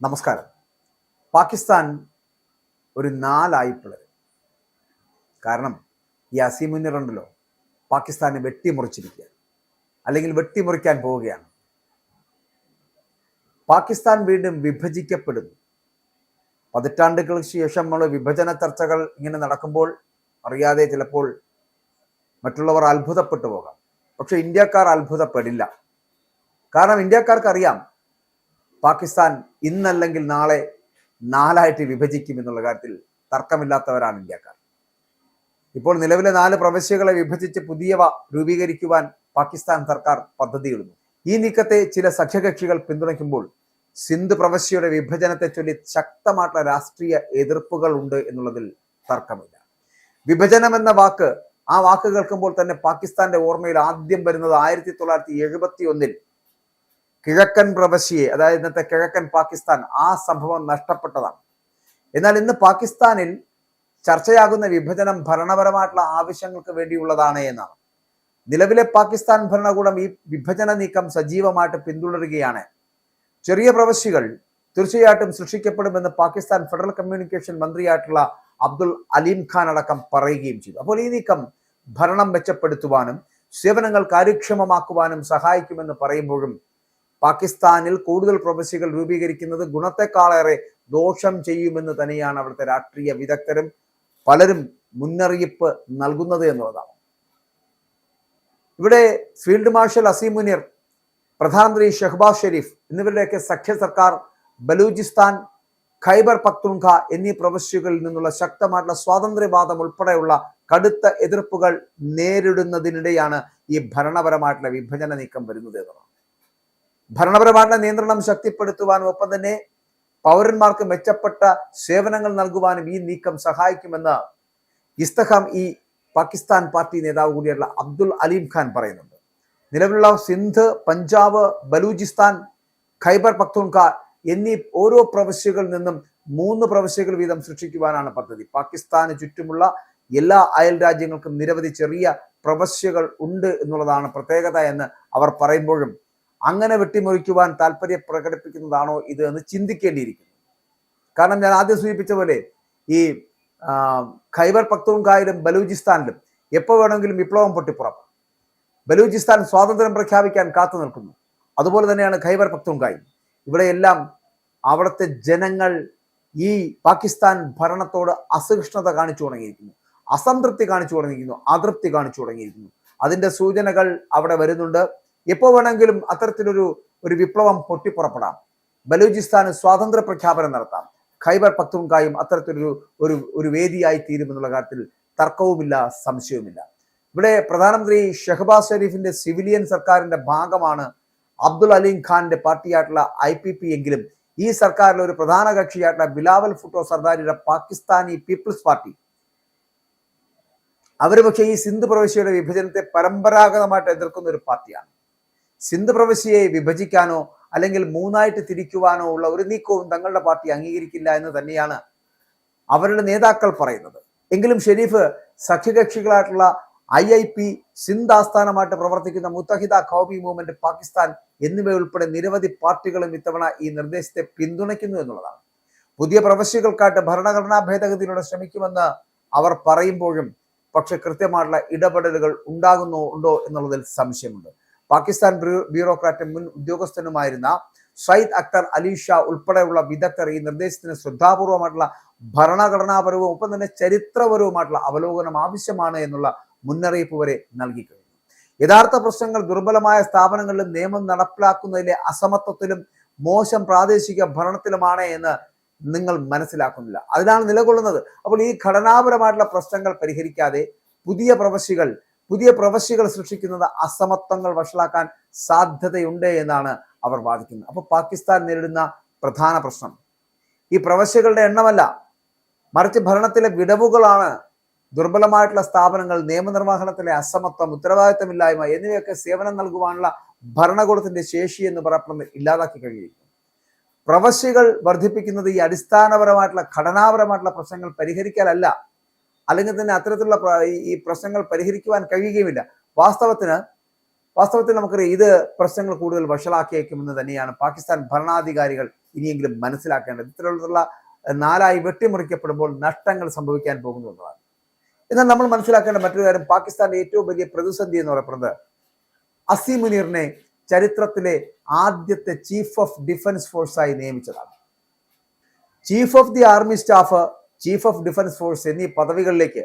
നമസ്കാരം. പാകിസ്ഥാൻ ഒരു നാലായി പിളരും. കാരണം ഈ അസീം മുനീർ ഉണ്ടല്ലോ, പാകിസ്ഥാനെ വെട്ടിമുറിച്ചിരിക്കുക, അല്ലെങ്കിൽ വെട്ടിമുറിക്കാൻ പോവുകയാണ്. പാകിസ്ഥാൻ വീണ്ടും വിഭജിക്കപ്പെടുന്നു. പതിറ്റാണ്ടുകൾക്ക് ശേഷം നമ്മൾ വിഭജന ചർച്ചകൾ ഇങ്ങനെ നടക്കുമ്പോൾ അറിയാതെ ചിലപ്പോൾ മറ്റുള്ളവർ അത്ഭുതപ്പെട്ടു പോകാം. പക്ഷെ ഇന്ത്യക്കാർ അത്ഭുതപ്പെടില്ല. കാരണം ഇന്ത്യക്കാർക്ക് അറിയാം, പാകിസ്ഥാൻ ഇന്നല്ലെങ്കിൽ നാളെ നാലായിട്ട് വിഭജിക്കും എന്നുള്ള കാര്യത്തിൽ തർക്കമില്ലാത്തവരാണ് ഇന്ത്യക്കാർ. ഇപ്പോൾ നിലവിലെ 4 പ്രവിശ്യകളെ വിഭജിച്ച് പുതിയവ രൂപീകരിക്കുവാൻ പാകിസ്ഥാൻ സർക്കാർ പദ്ധതിയിടുന്നു. ഈ നീക്കത്തെ ചില സഖ്യകക്ഷികൾ പിന്തുണയ്ക്കുമ്പോൾ സിന്ധ് പ്രവിശ്യയുടെ വിഭജനത്തെ ചൊല്ലി ശക്തമായിട്ടുള്ള രാഷ്ട്രീയ എതിർപ്പുകൾ ഉണ്ട് എന്നുള്ളതിൽ തർക്കമില്ല. വിഭജനം എന്ന വാക്ക്, ആ വാക്ക് കേൾക്കുമ്പോൾ തന്നെ പാകിസ്ഥാന്റെ ഓർമ്മയിൽ ആദ്യം വരുന്നത് 1971 കിഴക്കൻ പ്രവിശ്യയെ, അതായത് ഇന്നത്തെ കിഴക്കൻ പാകിസ്ഥാൻ, ആ സംഭവം നഷ്ടപ്പെട്ടതാണ്. എന്നാൽ ഇന്ന് പാകിസ്ഥാനിൽ ചർച്ചയാകുന്ന വിഭജനം ഭരണപരമായിട്ടുള്ള ആവശ്യങ്ങൾക്ക് വേണ്ടിയുള്ളതാണ് എന്നാണ്. നിലവിലെ പാകിസ്ഥാൻ ഭരണകൂടം ഈ വിഭജന നീക്കം സജീവമായിട്ട് പിന്തുടരുകയാണ്. ചെറിയ പ്രവിശ്യകൾ തീർച്ചയായിട്ടും സൃഷ്ടിക്കപ്പെടുമെന്ന് പാകിസ്ഥാൻ ഫെഡറൽ കമ്മ്യൂണിക്കേഷൻ മന്ത്രിയായിട്ടുള്ള അബ്ദുൽ അലീം ഖാൻ അടക്കം പറയുകയും ചെയ്തു. അപ്പോൾ ഈ നീക്കം ഭരണം മെച്ചപ്പെടുത്തുവാനും സേവനങ്ങൾ കാര്യക്ഷമമാക്കുവാനും സഹായിക്കുമെന്ന് പറയുമ്പോഴും പാകിസ്ഥാനിൽ കൂടുതൽ പ്രവിശ്യകൾ രൂപീകരിക്കുന്നത് ഗുണത്തെക്കാളേറെ ദോഷം ചെയ്യുമെന്ന് തന്നെയാണ് അവിടുത്തെ രാഷ്ട്രീയ വിദഗ്ധരും പലരും മുന്നറിയിപ്പ് നൽകുന്നത് എന്നുള്ളതാണ്. ഇവിടെ ഫീൽഡ് മാർഷൽ അസീം മുനീർ, പ്രധാനമന്ത്രി ഷഹബാസ് ഷെരീഫ് എന്നിവരുടെയൊക്കെ സഖ്യ സർക്കാർ ബലൂചിസ്ഥാൻ, ഖൈബർ പക്തൂൺഖ എന്നീ പ്രവിശ്യകളിൽ നിന്നുള്ള ശക്തമായിട്ടുള്ള സ്വാതന്ത്ര്യവാദം ഉൾപ്പെടെയുള്ള കടുത്ത എതിർപ്പുകൾ നേരിടുന്നതിനിടെയാണ് ഈ ഭരണപരമായിട്ടുള്ള വിഭജന നീക്കം വരുന്നത് എന്നുള്ളതാണ്. ഭരണപരമായിട്ടുള്ള നിയന്ത്രണം ശക്തിപ്പെടുത്തുവാനും ഒപ്പം തന്നെ പൗരന്മാർക്ക് മെച്ചപ്പെട്ട സേവനങ്ങൾ നൽകുവാനും ഈ നീക്കം സഹായിക്കുമെന്ന് ഇസ്തഹാം ഈ പാകിസ്ഥാൻ പാർട്ടി നേതാവ് കൂടിയായിട്ടുള്ള അബ്ദുൽ അലീം ഖാൻ പറയുന്നുണ്ട്. നിലവിലുള്ള സിന്ധ്, പഞ്ചാബ്, ബലൂചിസ്ഥാൻ, ഖൈബർ പക്തൂൺഖ എന്നീ ഓരോ പ്രവിശ്യകളിൽ നിന്നും 3 പ്രവിശ്യകൾ വീതം സൃഷ്ടിക്കുവാനാണ് പദ്ധതി. പാകിസ്ഥാന് ചുറ്റുമുള്ള എല്ലാ അയൽ രാജ്യങ്ങൾക്കും നിരവധി ചെറിയ പ്രവിശ്യകൾ ഉണ്ട് എന്നുള്ളതാണ് പ്രത്യേകത എന്ന് അവർ പറയുമ്പോഴും അങ്ങനെ വെട്ടിമുറിക്കുവാൻ താല്പര്യം പ്രകടിപ്പിക്കുന്നതാണോ ഇത് എന്ന് ചിന്തിക്കേണ്ടിയിരിക്കുന്നു. കാരണം ഞാൻ ആദ്യം സൂചിപ്പിച്ച പോലെ ഈ ഖൈബർ പക്തൂൺഖായിലും ബലൂചിസ്ഥാനിലും എപ്പോൾ വേണമെങ്കിലും വിപ്ലവം പൊട്ടിപ്പുറപ്പാം. ബലൂചിസ്ഥാൻ സ്വാതന്ത്ര്യം പ്രഖ്യാപിക്കാൻ കാത്തു നിൽക്കുന്നു. അതുപോലെ തന്നെയാണ് ഖൈബർ പക്തൂൺഖായും. ഇവിടെയെല്ലാം അവിടുത്തെ ജനങ്ങൾ ഈ പാകിസ്ഥാൻ ഭരണത്തോട് അസഹിഷ്ണുത കാണിച്ചു തുടങ്ങിയിരിക്കുന്നു, അസംതൃപ്തി കാണിച്ചു തുടങ്ങിയിരിക്കുന്നു, അതൃപ്തി കാണിച്ചു തുടങ്ങിയിരിക്കുന്നു. അതിന്റെ സൂചനകൾ അവിടെ വരുന്നുണ്ട്. എപ്പോൾ വേണമെങ്കിലും അത്തരത്തിലൊരു വിപ്ലവം പൊട്ടിപ്പുറപ്പെടാം. ബലൂചിസ്ഥാന് സ്വാതന്ത്ര്യ പ്രഖ്യാപനം നടത്താം. ഖൈബർ പക്തൂൺഖായും അത്തരത്തിലൊരു വേദിയായി തീരുമെന്നുള്ള കാര്യത്തിൽ തർക്കവുമില്ല, സംശയവുമില്ല. ഇവിടെ പ്രധാനമന്ത്രി ഷഹബാസ് ഷെരീഫിന്റെ സിവിലിയൻ സർക്കാരിന്റെ ഭാഗമാണ് അബ്ദുൽ അലീം ഖാന്റെ പാർട്ടിയായിട്ടുള്ള IPP എങ്കിലും ഈ സർക്കാരിലെ ഒരു പ്രധാന കക്ഷിയായിട്ടുള്ള ബിലാവൽ ഭുട്ടോ സർദാരിയുടെ പാകിസ്ഥാനി പീപ്പിൾസ് പാർട്ടി, അവര് പക്ഷേ ഈ സിന്ധ് പ്രവിശ്യയുടെ വിഭജനത്തെ പരമ്പരാഗതമായിട്ട് എതിർക്കുന്ന ഒരു പാർട്ടിയാണ്. സിന്ധ് പ്രവിശ്യയെ വിഭജിക്കാനോ അല്ലെങ്കിൽ 3ആയിട്ട് തിരിക്കുവാനോ ഉള്ള ഒരു നീക്കവും തങ്ങളുടെ പാർട്ടി അംഗീകരിക്കില്ല എന്ന് തന്നെയാണ് അവരുടെ നേതാക്കൾ പറയുന്നത്. എങ്കിലും ഷെരീഫ് സഖ്യകക്ഷികളായിട്ടുള്ള IIP, സിന്ധ് ആസ്ഥാനമായിട്ട് പ്രവർത്തിക്കുന്ന മുത്തഹിദ ഖൗമി മൂവ്മെന്റ് പാകിസ്ഥാൻ എന്നിവയുൾപ്പെടെ നിരവധി പാർട്ടികളും ഇത്തവണ ഈ നിർദ്ദേശത്തെ പിന്തുണയ്ക്കുന്നു എന്നുള്ളതാണ്. പുതിയ പ്രവിശ്യകൾക്കായിട്ട് ഭരണഘടനാ ഭേദഗതിയിലൂടെ ശ്രമിക്കുമെന്ന് അവർ പറയുമ്പോഴും പക്ഷെ കൃത്യമായിട്ടുള്ള ഇടപെടലുകൾ ഉണ്ടോ എന്നുള്ളതിൽ സംശയമുണ്ട്. പാകിസ്ഥാൻ ബ്യൂറോക്രാറ്റും മുൻ ഉദ്യോഗസ്ഥനുമായിരുന്ന സയ്യിദ് അക്തർ അലി ഷാ ഉൾപ്പെടെയുള്ള വിദഗ്ധർ ഈ നിർദ്ദേശത്തിന് ശ്രദ്ധാപൂർവമായിട്ടുള്ള ഭരണഘടനാപരവും ഒപ്പം തന്നെ ചരിത്രപരവുമായിട്ടുള്ള അവലോകനം ആവശ്യമാണ് എന്നുള്ള മുന്നറിയിപ്പ് വരെ നൽകി കഴിഞ്ഞു. യഥാർത്ഥ പ്രശ്നങ്ങൾ ദുർബലമായ സ്ഥാപനങ്ങളിലും നിയമം നടപ്പിലാക്കുന്നതിലെ അസമത്വത്തിലും മോശം പ്രാദേശിക ഭരണത്തിലുമാണ് എന്ന് നിങ്ങൾ മനസ്സിലാക്കുന്നില്ല. അതിനാണ് നിലകൊള്ളുന്നത്. അപ്പോൾ ഈ ഘടനാപരമായിട്ടുള്ള പ്രശ്നങ്ങൾ പരിഹരിക്കാതെ പുതിയ പ്രവിശ്യകൾ സൃഷ്ടിക്കുന്നത് അസമത്വങ്ങൾ വഷളാക്കാൻ സാധ്യതയുണ്ട് എന്നാണ് അവർ വാദിക്കുന്നത്. അപ്പോൾ പാകിസ്ഥാൻ നേരിടുന്ന പ്രധാന പ്രശ്നം ഈ പ്രവിശ്യകളുടെ എണ്ണമല്ല, മറിച്ച് ഭരണത്തിലെ വിടവുകളാണ്. ദുർബലമായിട്ടുള്ള സ്ഥാപനങ്ങൾ, നിയമനിർവഹണത്തിലെ അസമത്വം, ഉത്തരവാദിത്തമില്ലായ്മ എന്നിവയൊക്കെ സേവനം നൽകുവാനുള്ള ഭരണകൂടത്തിന്റെ ശേഷി എന്ന് പറയപ്പെടുന്നത് ഇല്ലാതാക്കി കഴിഞ്ഞിരിക്കുന്നു. പ്രവിശ്യകൾ വർദ്ധിപ്പിക്കുന്നത് ഈ അടിസ്ഥാനപരമായിട്ടുള്ള ഘടനാപരമായിട്ടുള്ള പ്രശ്നങ്ങൾ പരിഹരിക്കാനല്ല, അല്ലെങ്കിൽ തന്നെ അത്തരത്തിലുള്ള ഈ പ്രശ്നങ്ങൾ പരിഹരിക്കുവാൻ കഴിയുകയുമില്ല. വാസ്തവത്തിൽ നമുക്കറിയാം ഇത് പ്രശ്നങ്ങൾ കൂടുതൽ വഷളാക്കിയേക്കുമെന്ന് തന്നെയാണ് പാകിസ്ഥാൻ ഭരണാധികാരികൾ ഇനിയെങ്കിലും മനസ്സിലാക്കേണ്ടത്. ഇത്തരത്തിലുള്ള നാലായി വെട്ടിമുറിക്കപ്പെടുമ്പോൾ നഷ്ടങ്ങൾ സംഭവിക്കാൻ പോകുന്നു എന്നതാണ്. എന്നാൽ നമ്മൾ മനസ്സിലാക്കേണ്ട മറ്റൊരു കാര്യം, പാകിസ്ഥാന്റെ ഏറ്റവും വലിയ പ്രതിസന്ധി എന്ന് പറയുന്നത് അസീം മുനീറിനെ ചരിത്രത്തിലെ ആദ്യത്തെ ചീഫ് ഓഫ് ഡിഫൻസ് ഫോഴ്സായി നിയമിച്ചതാണ്. Chief of the army staff, chief of defence force എന്നീ പദവികളിലേക്ക്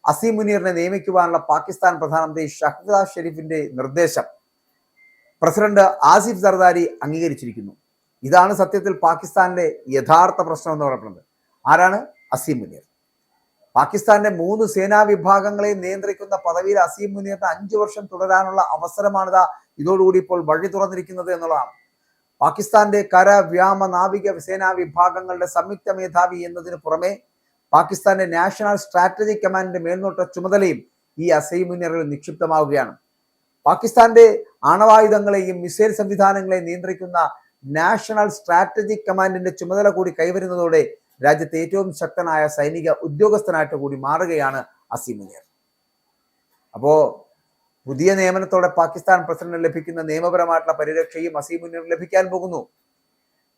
അസീം മുനീറിനെ നിയമിക്കുവാനുള്ള പാകിസ്ഥാൻ പ്രധാനമന്ത്രി ഷഹ്ബാസ് ഷെരീഫിന്റെ നിർദ്ദേശം പ്രസിഡന്റ് ആസിഫ് സർദാരി അംഗീകരിച്ചിരിക്കുന്നു. ഇതാണ് സത്യത്തിൽ പാകിസ്ഥാന്റെ യഥാർത്ഥ പ്രശ്നം എന്ന് പറയുന്നത്. ആരാണ്? അസീം മുനീർ. പാകിസ്ഥാന്റെ 3 സേനാ വിഭാഗങ്ങളെ നിയന്ത്രിക്കുന്ന പദവിയിൽ അസീം മുനീറിന് 5 വർഷം തുടരാനുള്ള അവസരമാണിതാ ഇതോടുകൂടി ഇപ്പോൾ വഴി തുറന്നിരിക്കുന്നത് എന്നുള്ളതാണ്. പാകിസ്ഥാന്റെ കര, വ്യോമ, നാവിക സേനാ വിഭാഗങ്ങളുടെ സംയുക്ത മേധാവി എന്നതിന് പുറമെ പാകിസ്ഥാന്റെ നാഷണൽ സ്ട്രാറ്റജിക് കമാൻഡിന്റെ മേൽനോട്ട ചുമതലയും ഈ അസീം മുനീറിൽ നിക്ഷിപ്തമാവുകയാണ്. പാകിസ്ഥാന്റെ ആണവായുധങ്ങളെയും മിസൈൽ സംവിധാനങ്ങളെയും നിയന്ത്രിക്കുന്ന നാഷണൽ സ്ട്രാറ്റജിക് കമാൻഡിന്റെ ചുമതല കൂടി കൈവരുന്നതോടെ രാജ്യത്തെ ഏറ്റവും ശക്തനായ സൈനിക ഉദ്യോഗസ്ഥനായിട്ട് കൂടി മാറുകയാണ് അസീം മുനീർ. അപ്പോ പുതിയ നിയമനത്തോടെ പാകിസ്ഥാൻ പ്രസിഡന്റിന് ലഭിക്കുന്ന നിയമപരമായിട്ടുള്ള പരിരക്ഷയും അസീം മുനീറിന് ലഭിക്കാൻ പോകുന്നു.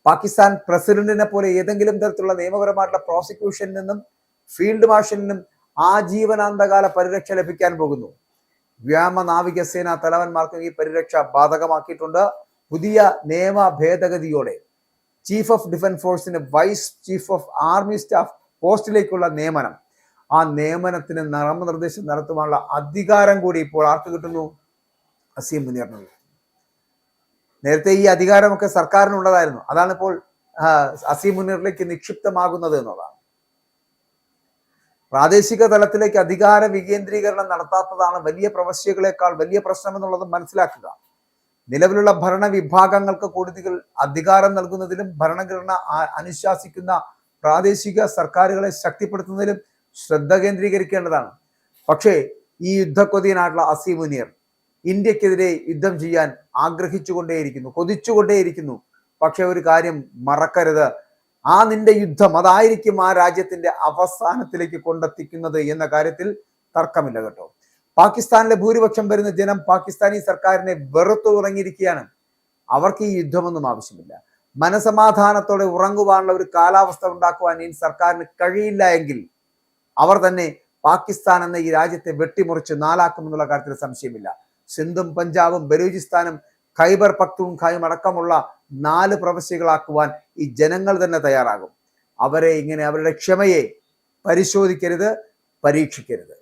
പാകിസ്ഥാൻ പ്രസിഡന്റിനെ പോലെ ഏതെങ്കിലും തരത്തിലുള്ള നിയമപരമായിട്ടുള്ള പ്രോസിക്യൂഷനിൽ നിന്നും ഫീൽഡ് മാർഷലിനും ആജീവനാന്തകാല പരിരക്ഷ ലഭിക്കാൻ പോകുന്നു. വ്യോമ, നാവികസേന തലവന്മാർക്കും ഈ പരിരക്ഷ ബാധകമാക്കിയിട്ടുണ്ട്. പുതിയ നിയമ ഭേദഗതിയോടെ ചീഫ് ഓഫ് ഡിഫൻസ് ഫോഴ്സിന് vice chief of army staff പോസ്റ്റിലേക്കുള്ള നിയമനം, ആ നിയമനത്തിന് നാമനിർദ്ദേശം നടത്തുവാനുള്ള അധികാരം കൂടി ഇപ്പോൾ ആർക്ക് കിട്ടുന്നു? അസീം മുനീറിന്. നേരത്തെ ഈ അധികാരമൊക്കെ സർക്കാരിനുള്ളതായിരുന്നു. അതാണ് ഇപ്പോൾ അസീം മുനീറിലേക്ക് നിക്ഷിപ്തമാകുന്നത് എന്നുള്ളതാണ്. പ്രാദേശിക തലത്തിലേക്ക് അധികാര വികേന്ദ്രീകരണം നടത്താത്തതാണ് വലിയ പ്രവശ്യകളെക്കാൾ വലിയ പ്രശ്നം എന്നുള്ളത് മനസ്സിലാക്കുക. നിലവിലുള്ള ഭരണവിഭാഗങ്ങൾക്ക് കൂടുതൽ അധികാരം നൽകുന്നതിലും ഭരണഘടന അനുശാസിക്കുന്ന പ്രാദേശിക സർക്കാരുകളെ ശക്തിപ്പെടുത്തുന്നതിലും ശ്രദ്ധ കേന്ദ്രീകരിക്കേണ്ടതാണ്. പക്ഷേ ഈ യുദ്ധക്കൊതിയനായിട്ടുള്ള അസീം മുനീർ ഇന്ത്യക്കെതിരെ യുദ്ധം ചെയ്യാൻ ആഗ്രഹിച്ചുകൊണ്ടേയിരിക്കുന്നു, കൊതിച്ചുകൊണ്ടേയിരിക്കുന്നു. പക്ഷെ ഒരു കാര്യം മറക്കരുത്, ആ നിന്റെ യുദ്ധം അതായിരിക്കും ആ രാജ്യത്തിന്റെ അവസാനത്തിലേക്ക് കൊണ്ടെത്തിക്കുന്നത് എന്ന കാര്യത്തിൽ തർക്കമില്ല കേട്ടോ. പാകിസ്ഥാനിലെ ഭൂരിപക്ഷം വരുന്ന ജനം പാകിസ്ഥാനി സർക്കാരിനെ വെറുത്തു തുടങ്ങിയിരിക്കുകയാണ്. അവർക്ക് ഈ യുദ്ധമൊന്നും ആവശ്യമില്ല. മനസമാധാനത്തോടെ ഉറങ്ങുവാനുള്ള ഒരു കാലാവസ്ഥ ഉണ്ടാക്കുവാൻ ഈ സർക്കാരിന് കഴിയില്ല എങ്കിൽ അവർ തന്നെ പാകിസ്ഥാൻ എന്ന ഈ രാജ്യത്തെ വെട്ടിമുറിച്ച് നാലാക്കുമെന്നുള്ള കാര്യത്തിൽ സംശയമില്ല. സിന്ധും പഞ്ചാബും ബലൂചിസ്ഥാനും ഖൈബർ പഖ്തൂൺഖായും അടക്കമുള്ള 4 പ്രവിശ്യകളാക്കുവാൻ ഈ ജനങ്ങൾ തന്നെ തയ്യാറാകും. അവരെ ഇങ്ങനെ അവരുടെ ക്ഷമയെ പരിശോധിക്കരുത്, പരീക്ഷിക്കരുത്.